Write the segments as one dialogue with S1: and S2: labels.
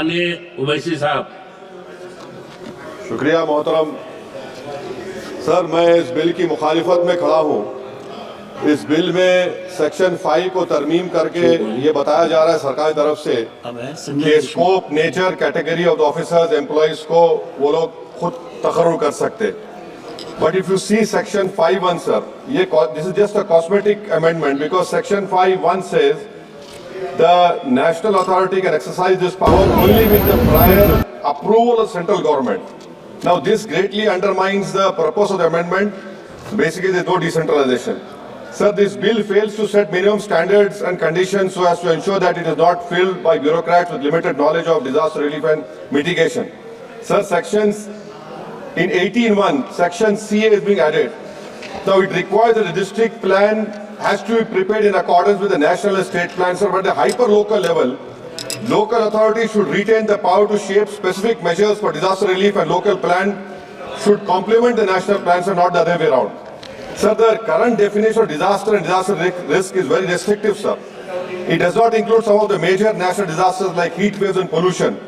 S1: ओवैसी साहब।
S2: शुक्रिया मोहतरम सर, मैं इस बिल की मुखालिफत में खड़ा हूँ। इस बिल में सेक्शन 5 को तरमीम करके ये बताया जा रहा है सरकार की तरफ से कि scope, nature, category of the officers, employees को वो लोग खुद तकर्रुर कर सकते। But if you see section 5(1) sir, ये this is just a cosmetic amendment because section 5(1) says the national authority can exercise this power only with the prior approval of central government. Now this greatly undermines the purpose of the amendment. Basically there is no decentralization. Sir, this bill fails to set minimum standards and conditions so as to ensure that it is not filled by bureaucrats with limited knowledge of disaster relief and mitigation. Sir, sections in 18(1), section CA is being added. Now it requires that the district plan has to be prepared in accordance with the national and state plans, but at the hyper-local level, local authorities should retain the power to shape specific measures for disaster relief, and local plan should complement the national plans and not the other way around. Sir, the current definition of disaster and disaster risk is very restrictive, sir. It does not include some of the major national disasters like heat waves and pollution.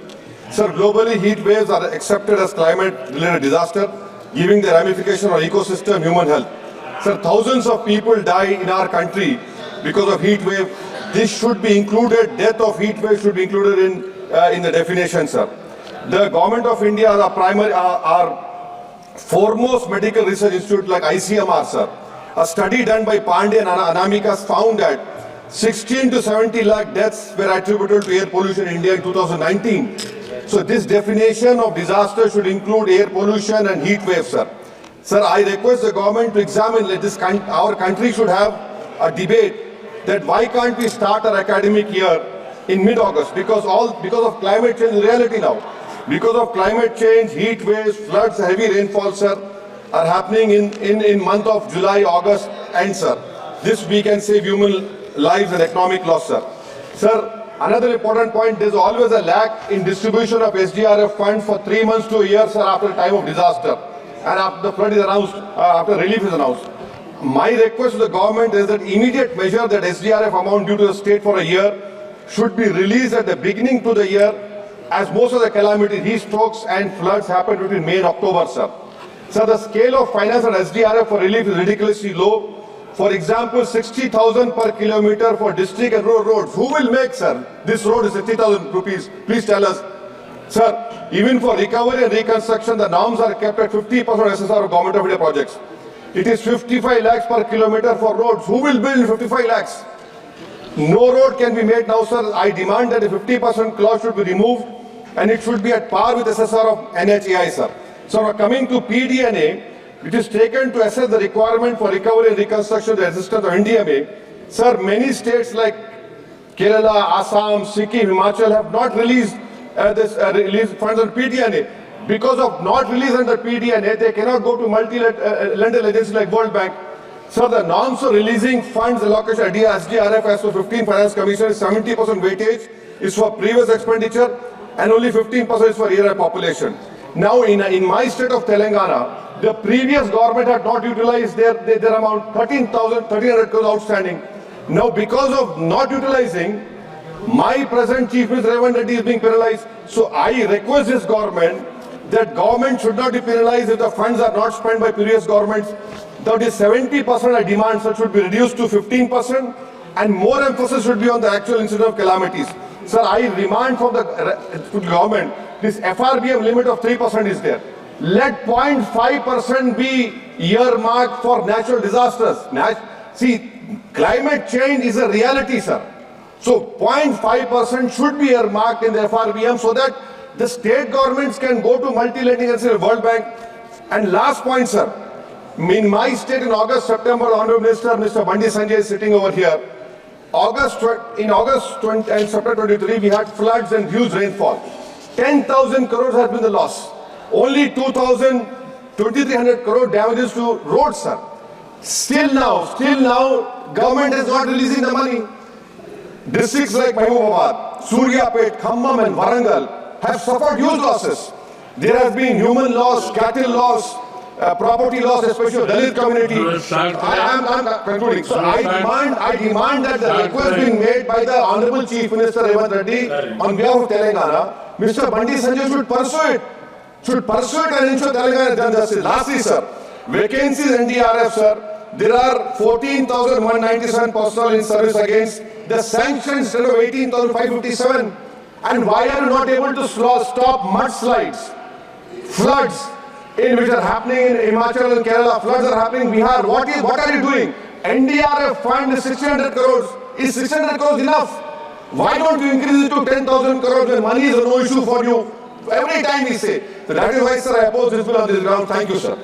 S2: Sir, globally, heat waves are accepted as climate-related disaster, giving the ramification on ecosystem, human health. Sir, thousands of people die in our country because of heat wave. This should be included. Death of heat wave should be included in the definition, sir. The government of India, our foremost medical research institute like ICMR, sir. A study done by Bandi and Anamikas found that 16 to 70 lakh deaths were attributable to air pollution in India in 2019. So this definition of disaster should include air pollution and heat waves, sir. Sir, I request the government to examine this. Our country should have a debate that why can't we start our academic year in mid-August? Because of climate change is reality now. Because of climate change, heat waves, floods, heavy rainfall, sir, are happening in month of July, August, and sir, this we can save human lives and economic loss, sir. Sir, another important point: there's always a lack in distribution of SDRF funds for 3 months to a year, sir, after the time of disaster. And after the flood is announced, after relief is announced. My request to the government is that immediate measure that SDRF amount due to the state for a year should be released at the beginning to the year, as most of the calamities, heat strokes and floods happen between May and October, sir. Sir, the scale of finance and SDRF for relief is ridiculously low. For example, 60,000 per kilometer for district and rural roads. Who will make, sir? This road is 60,000 rupees. Please tell us. Sir, even for recovery and reconstruction, the norms are kept at 50% SSR of Government of India projects. It is 55 lakhs per kilometer for roads. Who will build 55 lakhs? No road can be made now, sir. I demand that the 50% clause should be removed and it should be at par with SSR of NHAI, sir. So now coming to PDNA, which is taken to assess the requirement for recovery and reconstruction the assistance of NDMA. Sir, many states like Kerala, Assam, Sikkim, Himachal have not released release funds on PDNA. Because of not release under PDNA, they cannot go to multi-lender agencies like World Bank. So the norms for releasing funds allocation at SDRF as for 15 Finance Commission is 70% weightage is for previous expenditure and only 15% is for year population. Now in my state of Telangana, the previous government had not utilized their amount, 1,300 crores outstanding. Now because of not utilizing, my present Chief Minister Revanth Reddy is being penalized. So I request this government that government should not be penalized if the funds are not spent by previous governments. That is 70% I demand, so should be reduced to 15%, and more emphasis should be on the actual incident of calamities. Sir, I demand from the government, this FRBM limit of 3% is there. Let 0.5% be earmarked for natural disasters. See, climate change is a reality, sir. So 0.5% should be earmarked in the FRBM so that the state governments can go to multi-lending and say World Bank. And last point, sir. In my state in August, September, Honorable Minister, Mr. Bandi Sanjay is sitting over here. In August and September 23, we had floods and huge rainfall. 10,000 crores has been the loss. Only 2,300 crore damages to roads, sir. Still now, government is not releasing the money. Districts like Mahbubabad, Suryapet, Khammam and Warangal have suffered huge losses. There has been human loss, cattle loss, property loss, especially Dalit community. I am concluding. So I demand that the request being made by the Honorable Chief Minister Revanth Reddy on behalf of Telangana Mr. Bandi Sanjay should pursue it. Should pursue it and ensure Telangana is done justice. Lastly, sir, vacancies in NDRF, sir. There are 14,197 personnel in service against the sanctioned instead of 18,557. And why are you not able to stop mudslides, floods, which are happening in Himachal and Kerala? Floods are happening in Bihar. What are you doing? NDRF fund is 600 crores. Is 600 crores enough? Why don't you increase it to 10,000 crores when money is no issue for you? Every time we say. So that is why, sir, I oppose this bill on this ground. Thank you, sir.